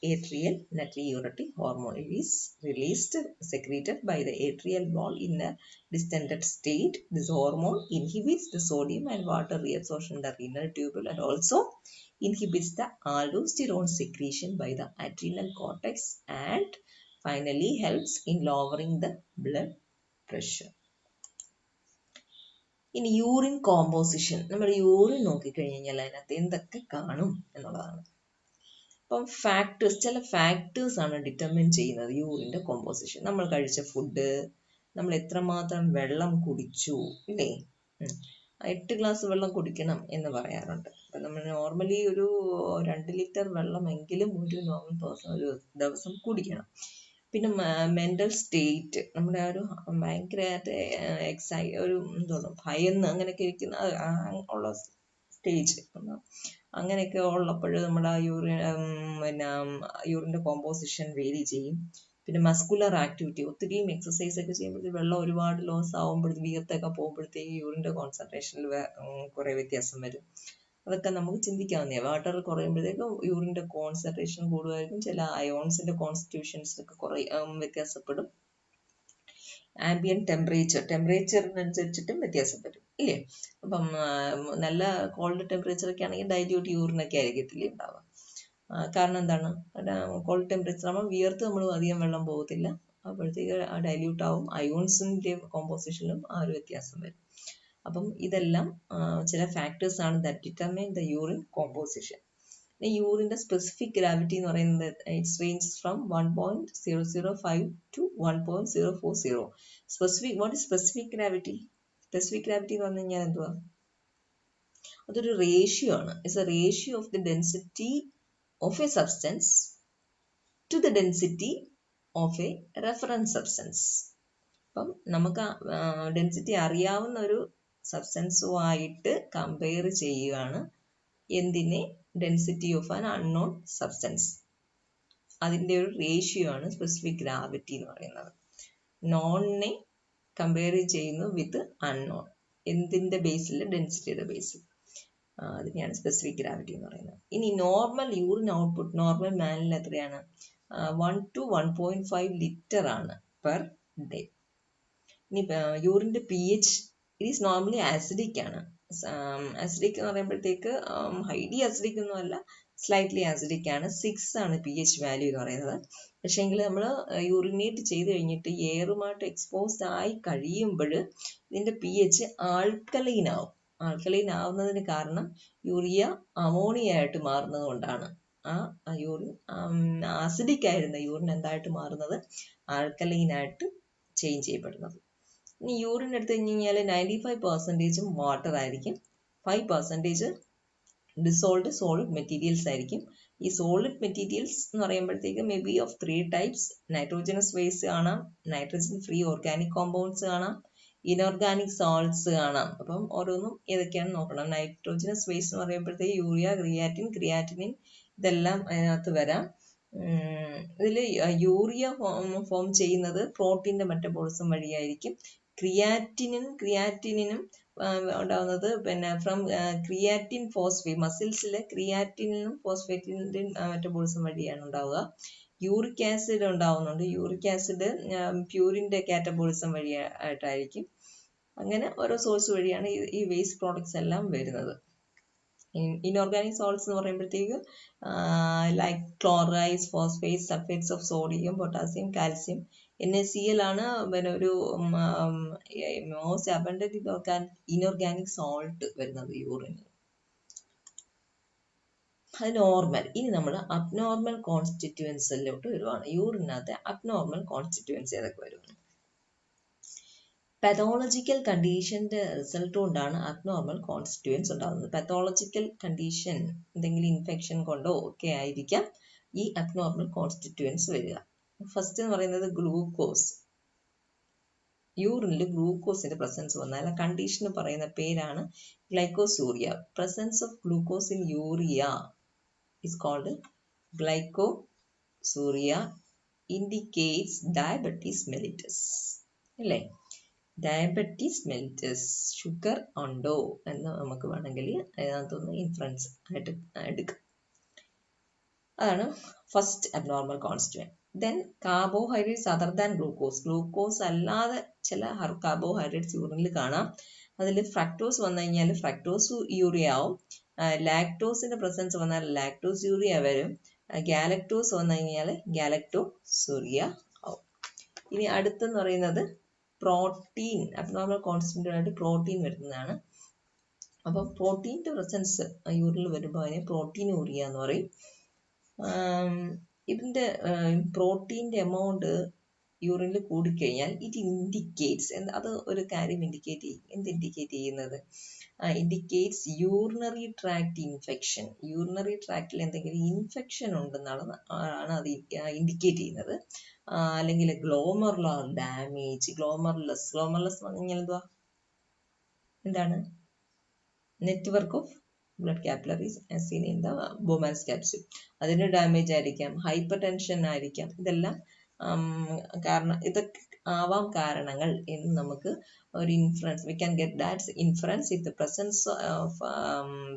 atrial natriuretic hormone. It is secreted by the atrial wall in a distended state. This hormone inhibits the sodium and water reabsorption in the renal tubule and also inhibits the aldosterone secretion by the adrenal cortex and finally helps in lowering the blood pressure. ഇനി urine composition, നമ്മൾ urine നോക്കിക്കഴിഞ്ഞാൽ അതിനകത്ത് എന്തൊക്കെ കാണും എന്നുള്ളതാണ്. അപ്പം ചില factors ആണ് ഡിറ്റർമിൻ ചെയ്യുന്നത് യൂറിൻ്റെ കോമ്പോസിഷൻ. നമ്മൾ കഴിച്ച ഫുഡ്, നമ്മൾ എത്രമാത്രം വെള്ളം കുടിച്ചു, ഇല്ലേ? 8 ഗ്ലാസ് വെള്ളം കുടിക്കണം എന്ന് പറയാറുണ്ട്. അപ്പം നമ്മൾ നോർമലി ഒരു 2 ലിറ്റർ വെള്ളമെങ്കിലും ഒരു നോർമൽ പേഴ്സൺ ഒരു ദിവസം കുടിക്കണം. പിന്നെ മെൻ്റൽ സ്റ്റേറ്റ്, നമ്മുടെ ആ ഒരു ഭയങ്കരമായിട്ട് ഒരു എന്താണ് ഭയന്ന് അങ്ങനെയൊക്കെ ഇരിക്കുന്ന ഉള്ള സ്റ്റേജ്, അങ്ങനെയൊക്കെ ഉള്ളപ്പോൾ നമ്മുടെ യൂറിൻ്റെ കോമ്പോസിഷൻ വേരി ചെയ്യും. പിന്നെ മസ്കുലർ ആക്ടിവിറ്റി, ഒത്തിരിയും എക്സസൈസ് ഒക്കെ ചെയ്യുമ്പോഴത്തേക്ക് വെള്ളം ഒരുപാട് ലോസ് ആകുമ്പോഴത്തേക്ക് വിയർത്തൊക്കെ പോകുമ്പോഴത്തേക്ക് യൂറിൻ്റെ കോൺസെൻട്രേഷനിൽ കുറേ വ്യത്യാസം വരും. അതൊക്കെ നമുക്ക് ചിന്തിക്കാവുന്നതാണ്. Water കുറയുമ്പോഴത്തേക്കും യൂറിൻ്റെ concentration കൂടുമായിരിക്കും. ചില അയോൺസിൻ്റെ കോൺസ്റ്റിറ്റ്യൂഷൻസ് ഒക്കെ കുറേ വ്യത്യാസപ്പെടും. ആംബിയൻ ടെമ്പറേച്ചറിനനുസരിച്ചിട്ടും വ്യത്യാസം വരും, ഇല്ലേ? അപ്പം നല്ല കോൾഡ് ടെമ്പറേച്ചർ ഒക്കെ ആണെങ്കിൽ ഡൈല്യൂട്ട് യൂറിനൊക്കെ ആയിരിക്കത്തില്ലേ ഉണ്ടാവുക. കാരണം എന്താണ്? കോൾഡ് ടെമ്പറേച്ചർ ആകുമ്പോൾ വിയർത്ത് നമ്മൾ അധികം വെള്ളം പോകത്തില്ല, അപ്പോഴത്തേക്ക് ഡൈല്യൂട്ട് ആവും. അയോൺസിൻ്റെ കോമ്പോസിഷനിലും ആ ഒരു വ്യത്യാസം വരും. അപ്പം ഇതെല്ലാം ചില ഫാക്ടേഴ്സ് ആണ് that determine the urine composition. യൂറിൻ്റെ സ്പെസിഫിക് ഗ്രാവിറ്റി എന്ന് പറയുന്നത് it's ranges from 1.005 to 1.040. What is specific gravity? Specific gravity എന്ന് പറഞ്ഞു കഴിഞ്ഞാൽ എന്തുവാ? അതൊരു റേഷ്യോ ആണ്. It's a ratio of the density of a substance to the density of a reference substance. അപ്പം നമുക്ക് ഡെൻസിറ്റി അറിയാവുന്ന ഒരു സബ്സ്റ്റൻസുമായിട്ട് കമ്പയർ ചെയ്യുകയാണ് എന്തിനെ? Density of an unknown substance. അതിൻ്റെ ഒരു റേഷ്യോ ആണ് സ്പെസിഫിക് ഗ്രാവിറ്റി എന്ന് പറയുന്നത്. നോണിനെ കമ്പയർ ചെയ്യുന്നു വിത്ത് അൺനോൺ. എന്തിൻ്റെ ബേസിൽ? ഡെൻസിറ്റിയുടെ ബേസിൽ. അതിനെയാണ് സ്പെസിഫിക് ഗ്രാവിറ്റി എന്ന് പറയുന്നത്. ഇനി നോർമൽ യൂറിൻ ഔട്ട്പുട്ട് നോർമൽ മാനിൽ എത്രയാണ്? 1 to 1.5 ലിറ്റർ ആണ് പെർ ഡേ. ഇനി യൂറിൻ്റെ pH it is normally acidic ആണ്. ആസിഡിക് എന്ന് പറയുമ്പോഴത്തേക്ക് ഹൈലി ആസിഡിക് ഒന്നും അല്ല, സ്ലൈറ്റ്ലി ആസിഡിക് ആണ്. 6 ആണ് pH വാല്യൂ എന്ന് പറയുന്നത്. പക്ഷേങ്കിൽ നമ്മൾ യൂറിനേറ്റ് ചെയ്ത് കഴിഞ്ഞിട്ട് എയറുമായിട്ട് എക്സ്പോസ്ഡ് ആയി കഴിയുമ്പോൾ ഇതിൻ്റെ pH ആൽക്കലൈൻ ആവും. ആൽക്കലൈൻ ആവുന്നതിന് കാരണം യൂറിയ അമോണിയ ആയിട്ട് മാറുന്നത് കൊണ്ടാണ്. ആ യൂറിൻ ആസിഡിക് ആയിരുന്ന യൂറിൻ എന്തായിട്ട് മാറുന്നത്? ആൽക്കലൈൻ ആയിട്ട് ചേഞ്ച് ചെയ്യപ്പെടുന്നത്. ഇനി യൂറിൻ എടുത്തു കഴിഞ്ഞാൽ 95% വാട്ടർ ആയിരിക്കും, 5% ഡിസോൾഡ് സോളിഡ് മെറ്റീരിയൽസ് ആയിരിക്കും. ഈ സോളിഡ് മെറ്റീരിയൽസ് എന്ന് പറയുമ്പോഴത്തേക്ക് may be of 3 types. Nitrogenase waste കാണാം, നൈട്രജൻ ഫ്രീ ഓർഗാനിക് കോമ്പൗണ്ട്സ് കാണാം, ഇനോർഗാനിക് സോൾട്ട്സ് കാണാം. അപ്പം ഓരോന്നും ഏതൊക്കെയാണെന്ന് നോക്കണം. നൈട്രോജനസ് വേസ്റ്റ് എന്ന് പറയുമ്പോഴത്തേക്ക് യൂറിയ, ക്രിയാറ്റിനിൻ ഇതെല്ലാം അതിനകത്ത് വരാം. ഇതിൽ യൂറിയ ഫോം ചെയ്യുന്നത് പ്രോട്ടീൻ്റെ മെറ്റബോളിസം വഴിയായിരിക്കും. ക്രിയാറ്റിനും ഉണ്ടാകുന്നത് പിന്നെ ഫ്രം ക്രിയാറ്റിൻ ഫോസ്ഫേറ്റ്, മസിൽസിലെ ക്രിയാറ്റിനും ഫോസ്ഫേറ്റിൻ്റെ മെറ്റബോളിസം വഴിയാണ് ഉണ്ടാവുക. യൂറിക് ആസിഡ് ഉണ്ടാവുന്നുണ്ട്. യൂറിക് ആസിഡ് പ്യൂരിൻ്റെ കാറ്റബോളിസം വഴിയായിട്ടായിരിക്കും. അങ്ങനെ ഓരോ സോഴ്സ് വഴിയാണ് ഈ വേസ്റ്റ് പ്രോഡക്ട്സ് എല്ലാം വരുന്നത്. ഇനോർഗാനിക് സോൾട്ട്സ് എന്ന് പറയുമ്പോഴത്തേക്ക് like chlorides, phosphates, sulphates of sodium, potassium, calcium, NaCl ആണ് പിന്നെ ഒരു മോസ്റ്റ് അബണ്ടന്റ് ഇനോർഗാനിക് സോൾട്ട് വരുന്നത് യൂറിനിൽ. അത് നോർമൽ. ഇനി നമ്മൾ അബ്നോർമൽ കോൺസ്റ്റിറ്റ്യുവൻസിലോട്ട് വരുവാണ്. യൂറിനകത്തെ അബ്നോർമൽ കോൺസ്റ്റിറ്റ്യുവൻസ് ഏതൊക്കെ വരും? പാത്തോളജിക്കൽ കണ്ടീഷൻ്റെ റിസൾട്ട് കൊണ്ടാണ് അബ്നോർമൽ കോൺസ്റ്റിറ്റ്യുവൻസ് ഉണ്ടാകുന്നത്. പാത്തോളജിക്കൽ കണ്ടീഷൻ, എന്തെങ്കിലും ഇൻഫെക്ഷൻ കൊണ്ടോ ഒക്കെ ആയിരിക്കാം ഈ അബ്നോർമൽ കോൺസ്റ്റിറ്റ്യുവൻസ് വരിക. ഫസ്റ്റ് എന്ന് പറയുന്നത് ഗ്ലൂക്കോസ്. യൂറിനിൽ ഗ്ലൂക്കോസിന്റെ പ്രസൻസ് വന്നാൽ ആ കണ്ടീഷന് പറയുന്ന പേരാണ് glycosuria. Presence of glucose in urea is called glycosuria. Indicates diabetes mellitus, അല്ലേ? ഡയബറ്റീസ് മെലിറ്റസ്, ഷുഗർ ഉണ്ടോ എന്ന് നമുക്ക് വേണമെങ്കിൽ അതിനകത്തൊന്ന് ഇൻഫ്ലുവൻസ് ആയിട്ട് എടുക്കാം. അതാണ് first abnormal constituent. Then carbohydrates other than glucose. Glucose അല്ലാതെ ചില കാർബോഹൈഡ്രേറ്റ്സ് യൂറിനിൽ കാണാം. അതിൽ ഫ്രക്ടോസ് വന്നു കഴിഞ്ഞാൽ ഫ്രക്ടോസ് യൂറിയ ആവും. ലാക്ടോസിന്റെ പ്രസൻസ് വന്നാൽ ലാക്ടോസ് യൂറിയ വരും. ഗാലക്ടോസ് വന്നു കഴിഞ്ഞാൽ ഗാലക്ടോസൂറിയ ആവും. ഇനി അടുത്തെന്ന് പറയുന്നത് പ്രോട്ടീൻ അബ്നോർമൽ കോൺസ്റ്റന്റുമായിട്ട് പ്രോട്ടീൻ വരുന്നതാണ്. അപ്പം പ്രോട്ടീൻ്റെ പ്രസൻസ് യൂറിനിൽ വരുമ്പോൾ അതിനെ പ്രോട്ടീനൂറിയ എന്ന് പറയും. ഇതിൻ്റെ പ്രോട്ടീൻ്റെ എമൗണ്ട് യൂറിനിൽ കൂടിക്കഴിഞ്ഞാൽ ഇറ്റ് ഇൻഡിക്കേറ്റ്സ്, അത് ഒരു കാര്യം ഇൻഡിക്കേറ്റ് ചെയ്യും. എന്ത് ഇൻഡിക്കേറ്റ് ചെയ്യുന്നത്? Indicates urinary tract infection. Urinary ട്രാക്റ്റിൽ എന്തെങ്കിലും ഇൻഫെക്ഷൻ ഉണ്ടെന്നാണ് അത് ഇൻഡിക്കേറ്റ് ചെയ്യുന്നത്. അല്ലെങ്കിൽ ഗ്ലോമറുലാർ ഡാമേജ്, ഗ്ലോമർലെസ് എന്ന് പറഞ്ഞു കഴിഞ്ഞാൽ എന്താണ്? Network of blood capillaries as seen in the Bowman's capsule, അതിന് ഡാമേജ് ആയിരിക്കാം, ഹൈപ്പർ ടെൻഷൻ ആയിരിക്കാം. ഇതെല്ലാം ഇതൊക്കെ ആവാം കാരണങ്ങൾ എന്ന് നമുക്ക് ഒരു inference, we can get that inference if the presence of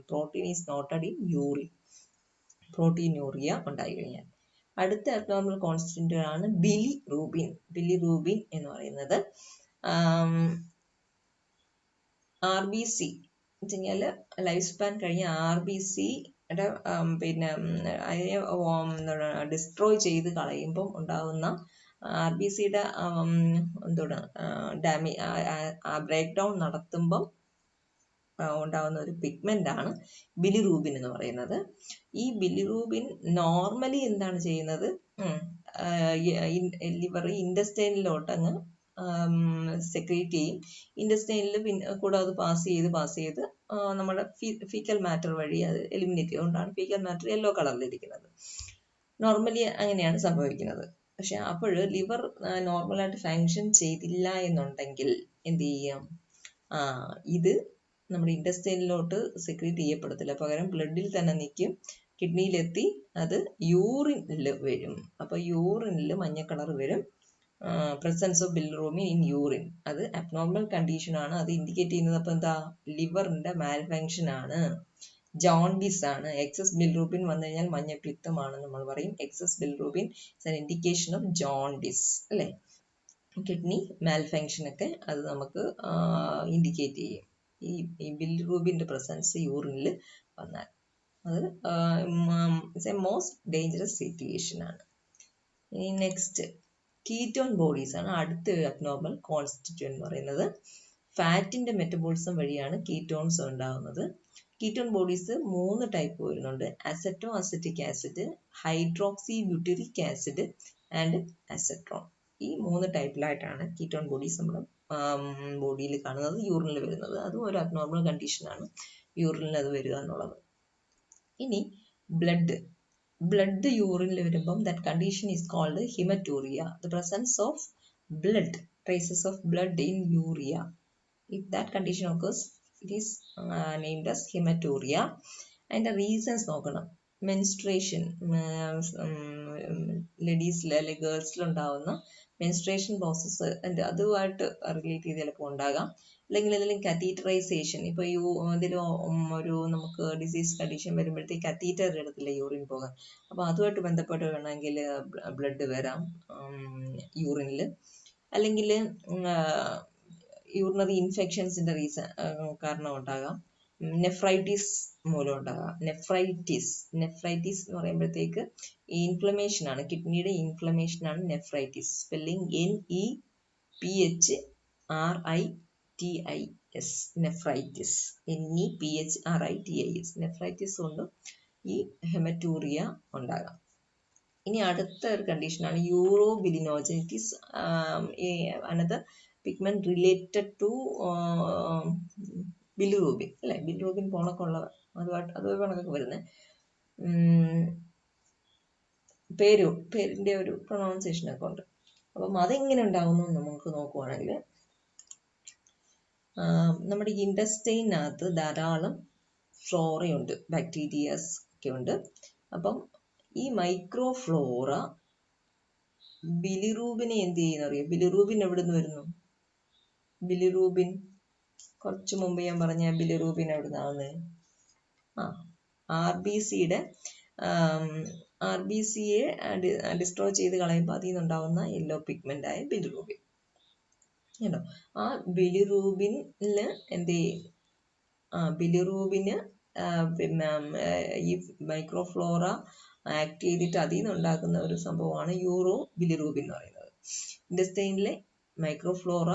protein is noted in urine, proteinuria ഉണ്ടായി കഴിഞ്ഞാൽ. അടുത്ത അബ്നോർമൽ കോൺസ്റ്റന്റ് ആണ് ബിലിറൂബിൻ. ബിലിറൂബിൻ എന്ന് പറയുന്നത് RBC എന്ന് വെച്ചാൽ ലൈഫ് സ്പാൻ കഴിഞ്ഞ RBCയുടെ പിന്നെ അതിനെ ഡിസ്ട്രോയ് ചെയ്ത് കളയുമ്പം ഉണ്ടാകുന്ന RBCയുടെ ബ്രേക്ക് ഡൗൺ നടത്തുമ്പം ഉണ്ടാകുന്ന ഒരു പിഗ്മെന്റ് ആണ് ബിലിറൂബിൻ എന്ന് പറയുന്നത്. ഈ ബിലിറൂബിൻ നോർമലി എന്താണ് ചെയ്യുന്നത്? ലിവർ ഇൻഡസ്റ്റൈനിലോട്ട് അങ്ങ് സെക്രീറ്റ് ചെയ്യും. ഇൻഡസ്റ്റൈനിൽ കൂടെ അത് പാസ് ചെയ്ത് നമ്മുടെ ഫീക്കൽ മാറ്റർ വഴി അത് എലിമിനേറ്റ് ചെയ്യും. അതുകൊണ്ടാണ് ഫീക്കൽ മാറ്റർ യെല്ലോ കളറിലിരിക്കുന്നത്. നോർമലി അങ്ങനെയാണ് സംഭവിക്കുന്നത്. പക്ഷെ അപ്പോൾ ലിവർ നോർമലായിട്ട് ഫങ്ഷൻ ചെയ്തില്ല എന്നുണ്ടെങ്കിൽ എന്ത് ചെയ്യാം? ഇത് നമ്മുടെ ഇൻഡസ്റ്റൈനിലോട്ട് സെക്രീറ്റ് ചെയ്യപ്പെടത്തില്ല, പകരം ബ്ലഡിൽ തന്നെ നിൽക്കും, കിഡ്നിയിലെത്തി അത് യൂറിനിൽ വരും. അപ്പോൾ യൂറിനിൽ മഞ്ഞ കളർ വരും. Presence of bilirubin in urine, അത് അബ്നോർമൽ കണ്ടീഷൻ ആണ്. അത് ഇൻഡിക്കേറ്റ് ചെയ്യുന്നത് അപ്പോൾ എന്താ? ലിവറിന്റെ മാൽഫങ്ഷൻ ആണ്, ജോണ്ടിസ് ആണ്. എക്സസ് ബിലിറൂബിൻ വന്നു കഴിഞ്ഞാൽ മഞ്ഞപ്പിത്തമാണ് നമ്മൾ പറയും. Excess bilirubin is an indication of jaundice, അല്ലേ? കിഡ്നി മാൽഫങ്ഷൻ ഒക്കെ അത് നമുക്ക് ഇൻഡിക്കേറ്റ് ചെയ്യും ഈ ബിലിറൂബിൻ്റെ പ്രസൻസ് യൂറിനിൽ വന്നാൽ. അത് it's A most dangerous situation ആണ്. ഇനി നെക്സ്റ്റ് കീറ്റോൺ ബോഡീസ് ആണ് അടുത്ത അബ്നോർമൽ കോൺസ്റ്റിറ്റ്യൂവന്റ് എന്ന് പറയുന്നത്. ഫാറ്റിന്റെ മെറ്റബോളിസം വഴിയാണ് കീറ്റോൺസ് ഉണ്ടാകുന്നത്. കീറ്റോൺ ബോഡീസ് 3 ടൈപ്പ് വരുന്നുണ്ട്: acetoacetic acid, hydroxy butyric acid and acetone. ഈ 3 ടൈപ്പിലായിട്ടാണ് കീറ്റോൺ ബോഡീസ് നമ്മുടെ ബോഡിയിൽ കാണുന്നത്, യൂറിനിൽ വരുന്നത്. അതും ഒരു അബ്നോർമൽ കണ്ടീഷനാണ് യൂറിനിൽ അത് വരിക എന്നുള്ളത്. ഇനി ബ്ലഡ് യൂറിനിൽ വരുമ്പം that condition is called haematuria. The presence of blood, traces of blood in urea. If that condition occurs, it is named as hematuria. And the reasons നോക്കണം. മെൻസ്ട്രേഷൻ, ലേഡീസിൽ അല്ലെങ്കിൽ ഗേൾസിലുണ്ടാവുന്ന മെൻസ്ട്രേഷൻ പ്രോസസ്സ് അതുമായിട്ട് റിലേറ്റ് ചെയ്ത് ചിലപ്പോൾ ഉണ്ടാകാം. അല്ലെങ്കിൽ എന്തെങ്കിലും കത്തീറ്ററൈസേഷൻ, ഇപ്പോൾ ഒരു നമുക്ക് ഡിസീസ് കണ്ടീഷൻ വരുമ്പോഴത്തേക്ക് കത്തീറ്റർ എടുത്തില്ല യൂറിൻ പോകാൻ, അപ്പോൾ അതുമായിട്ട് ബന്ധപ്പെട്ട് വേണമെങ്കിൽ ബ്ലഡ് വരാം യൂറിനിൽ. അല്ലെങ്കിൽ യൂറിനറി ഇൻഫെക്ഷൻസിന്റെ കാരണം ഉണ്ടാകാം. നെഫ്രൈറ്റിസ് മൂലം ഉണ്ടാകാം. നെഫ്രൈറ്റിസ് എന്ന് പറയുമ്പോഴത്തേക്ക് ഇൻഫ്ലമേഷൻ ആണ്, കിഡ്നിയുടെ ഇൻഫ്ലമേഷൻ ആണ് nephritis. Spelling NEPHRITIS, nephritis. NEPHRITIS, nephritis കൊണ്ടും ഈ ഹെമറ്റൂറിയ ഉണ്ടാകാം. ഇനി അടുത്ത ഒരു കണ്ടീഷനാണ് യൂറോബിലിനോജനിറ്റിസ്. Another pigment related to bilirubin, അല്ലെ? ബിലിറൂബിൻ പോണക്കുള്ള അത് കണക്കൊക്കെ വരുന്നത്. പേരിന്റെ ഒരു പ്രൊണൗൺസിയേഷൻ ഒക്കെ ഉണ്ട്. അപ്പം അതെങ്ങനെ ഉണ്ടാകുന്നു നമുക്ക് നോക്കുവാണെങ്കിൽ, നമ്മുടെ ഇൻഡസ്റ്റൈനകത്ത് ധാരാളം ഫ്ലോറയുണ്ട്, ബാക്ടീരിയാസ് ഒക്കെ ഉണ്ട്. അപ്പം ഈ മൈക്രോഫ്ലോറ ബിലിറൂബിനെ എന്ത് ചെയ്യുന്ന അറിയാം? ബിലിറൂബിൻ എവിടെ നിന്ന് വരുന്നു? ബിലിറൂബിൻ കുറച്ച് മുമ്പ് ഞാൻ പറഞ്ഞ ബിലിറൂബിൻ എവിടെ നിന്നാവുന്നത്? RBCയെ ഡിസ്ട്രോയ് ചെയ്ത് കളയുമ്പോൾ അതിൽ നിന്നുണ്ടാവുന്ന യെല്ലോ പിഗ്മെന്റ് ആയ ബിലിറൂബിൻ കേട്ടോ. ആ ബിലിറൂബിന് എന്ത് ചെയ്യും? ബിലിറൂബിന് പിന്നെ ഈ മൈക്രോഫ്ലോറ ആക്ട് ചെയ്തിട്ട് അതിൽ നിന്നുണ്ടാക്കുന്ന ഒരു സംഭവമാണ് യൂറോ ബിലിറൂബിൻ എന്ന് പറയുന്നത്. ഇൻഡസ്റ്റൈനിലെ microflora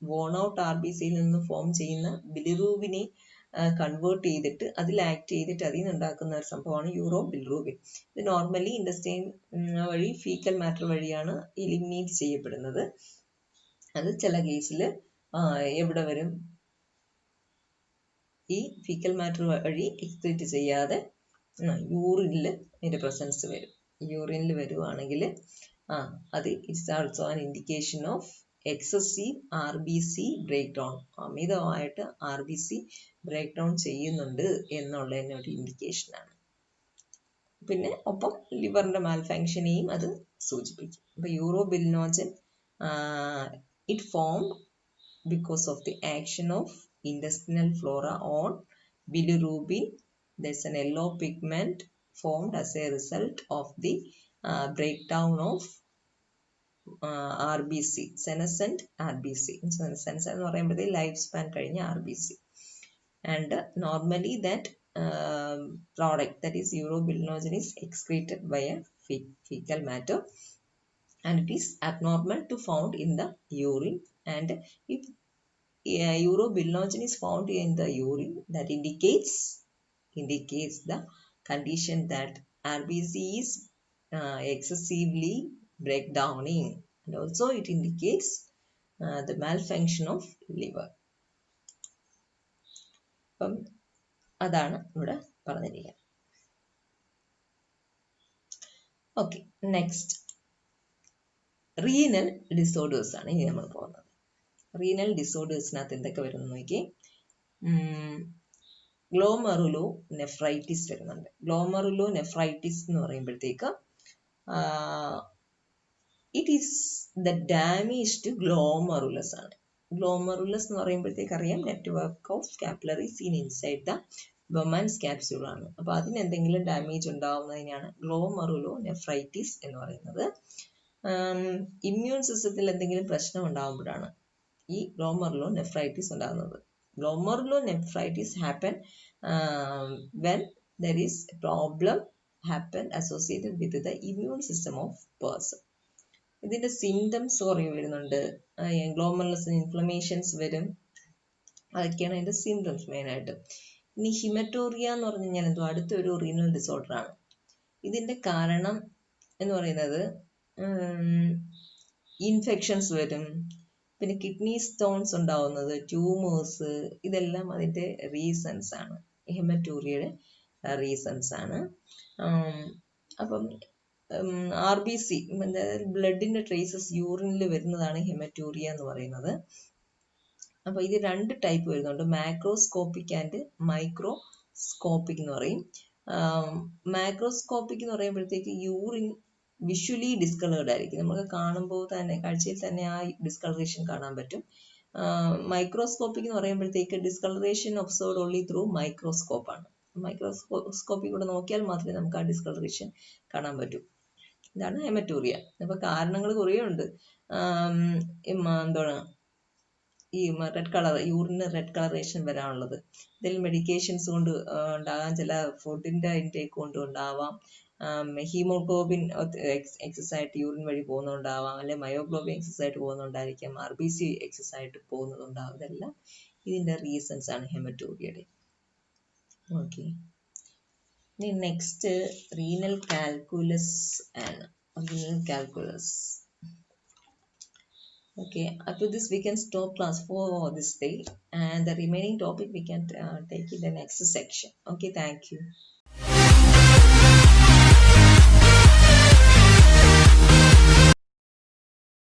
worn out R B സിയിൽ നിന്ന് ഫോം ചെയ്യുന്ന ബിലിറൂബിനെ കൺവേർട്ട് ചെയ്തിട്ട് അതിൽ ആക്ട് ചെയ്തിട്ട് അതിൽ നിന്ന് ഉണ്ടാക്കുന്ന ഒരു സംഭവമാണ് യൂറോ ബിലിറൂബിൻ. ഇത് നോർമലി ഇൻഡസ്റ്റൈൻ വഴി ഫീക്കൽ മാറ്റർ വഴിയാണ് എലിമിനേറ്റ് ചെയ്യപ്പെടുന്നത്. അത് ചില കേസിൽ എവിടെ വരും, ഈ ഫീക്കൽ മാറ്റർ വഴി എക്സ്ക്രീറ്റ് ചെയ്യാതെ യൂറിനിൽ അതിൻ്റെ പ്രസൻസ് വരും. യൂറിനിൽ വരുവാണെങ്കിൽ അത് it's also an indication of excessive R B C break down. അമിതമായിട്ട് R B C break down ചെയ്യുന്നുണ്ട് എന്നുള്ളതിന് ഒരു ഇൻഡിക്കേഷനാണ്. പിന്നെ ഒപ്പം ലിവറിന്റെ മാൽഫങ്ഷനെയും അത് സൂചിപ്പിക്കും. അപ്പൊ urobilinogen it form because of the action of intestinal flora on bilirubin. There's an yellow pigment formed as a result of the breakdown of RBC, senescent RBC. Senescent എന്ന് പറയുമ്പോഴത്തേ life span കഴിഞ്ഞ RBC. And normally that product, that is urobilinogen, is excreted by a fecal matter, and it is abnormal to found in the urine. And if urobilinogen is found in the urine, that indicates the condition that RBC is excessively breakdowning, and also it indicates the malfunction of liver. അപ്പം അതാണ് ഇവിടെ പറഞ്ഞിരിക്കുന്നത്. Okay, next renal disorders ആണ് ഇനി നമ്മൾ പോകുന്നത്. Renal ഡിസോർഡേഴ്സിനകത്ത് എന്തൊക്കെ വരുന്നു നോക്കി. ഗ്ലോമറുലോ നെഫ്രൈറ്റിസ് വരുന്നുണ്ട്. ഗ്ലോമറുലോ നെഫ്രൈറ്റിസ് എന്ന് പറയുമ്പോഴത്തേക്ക് it is the damage to glomerulus ആണ്. ഗ്ലോമറുലസ് എന്ന് പറയുമ്പോഴത്തേക്ക് അറിയാം, network of capillaries in inside the Bowman's capsule ആണ്. അപ്പൊ അതിന് എന്തെങ്കിലും ഡാമേജ് ഉണ്ടാവുന്നതിനാണ് ഗ്ലോമറുലോ നെഫ്രൈറ്റിസ് എന്ന് പറയുന്നത്. ഇമ്മ്യൂൺ സിസ്റ്റത്തിൽ എന്തെങ്കിലും പ്രശ്നം ഉണ്ടാകുമ്പോഴാണ് ഈ ഗ്ലോമറുലോ നെഫ്രൈറ്റിസ് ഉണ്ടാകുന്നത്. Glomerulo nephritis happen when there is a problem happen associated with the immune system of person. ഇതിന്റെ സിംറ്റംസ് കുറേ വരുന്നുണ്ട്. ഗ്ലോമറുലസ് ഇൻഫ്ലമേഷൻസ് വരും. അതൊക്കെയാണ് അതിന്റെ സിംറ്റംസ് മെയിനായിട്ട്. ഇനി ഹിമറ്റോറിയ എന്ന് പറഞ്ഞു കഴിഞ്ഞാൽ എന്തോ അടുത്തൊരു റീനൽ ഡിസോർഡർ ആണ്. ഇതിന്റെ കാരണം എന്ന് പറയുന്നത് ഇൻഫെക്ഷൻസ് വരും, പിന്നെ കിഡ്നി സ്റ്റോൺസ് ഉണ്ടാവുന്നത്, ട്യൂമേഴ്സ്, ഇതെല്ലാം അതിന്റെ റീസൺസ് ആണ്, ഹെമറ്റൂറിയയുടെ റീസൺസ് ആണ്. അപ്പം ആർ ബി സി, ബ്ലഡിന്റെ ട്രേസസ് യൂറിനിൽ വരുന്നതാണ് ഹെമറ്റൂറിയ എന്ന് പറയുന്നത്. അപ്പൊ ഇത് രണ്ട് ടൈപ്പ് വരുന്നുണ്ട്, മാക്രോസ്കോപ്പിക് ആൻഡ് മൈക്രോസ്കോപ്പിക് എന്ന് പറയും. മാക്രോസ്കോപ്പിക് എന്ന് പറയുമ്പോഴത്തേക്ക് യൂറിൻ വിഷ്വലി ഡിസ്കളേർഡ് ആയിരിക്കും, നമുക്ക് കാണുമ്പോൾ തന്നെ കാഴ്ചയിൽ തന്നെ ആ ഡിസ്കളറേഷൻ കാണാൻ പറ്റും. മൈക്രോസ്കോപ്പിക് എന്ന് പറയുമ്പോഴത്തേക്ക് discolouration observed only through microscope ആണ്. മൈക്രോസ്കോപ്പിൽ കൂടെ നോക്കിയാൽ മാത്രമേ നമുക്ക് ആ ഡിസ്കളറേഷൻ കാണാൻ പറ്റൂ. ഇതാണ് ഹെമറ്റൂറിയ. അപ്പൊ കാരണങ്ങൾ കുറേ ഉണ്ട്. എന്താണ് ഈ റെഡ് കളർ, യൂറിന് റെഡ് കളറേഷൻ വരാനുള്ളത് ഇതിൽ മെഡിക്കേഷൻസ് കൊണ്ട് ഉണ്ടാകാം, ചില ഫുഡിന്റെ ഇൻടേക്ക് കൊണ്ട് ഉണ്ടാവാം, ഹീമോഗ്ലോബിൻ എക്സസ് ആയിട്ട് യൂറിൻ വഴി പോകുന്നുണ്ടാവാം, അല്ലെ മയോഗ്ലോബിൻ എക്സസ് ആയിട്ട് പോകുന്നുണ്ടായിരിക്കാം, RBC എക്സസ് ആയിട്ട് പോകുന്നതുണ്ടാവും. ഇതെല്ലാം ഇതിന്റെ റീസൺസ് ആണ് ഹെമറ്റൂറിയയുടെ. ഓക്കെ, ഇനി നെക്സ്റ്റ് റീനൽ കാൽക്കുലസ് ആണ്. Renal calculus. Okay, up to this we can stop class for this day, and the remaining topic we can take in the next section. Okay, thank you.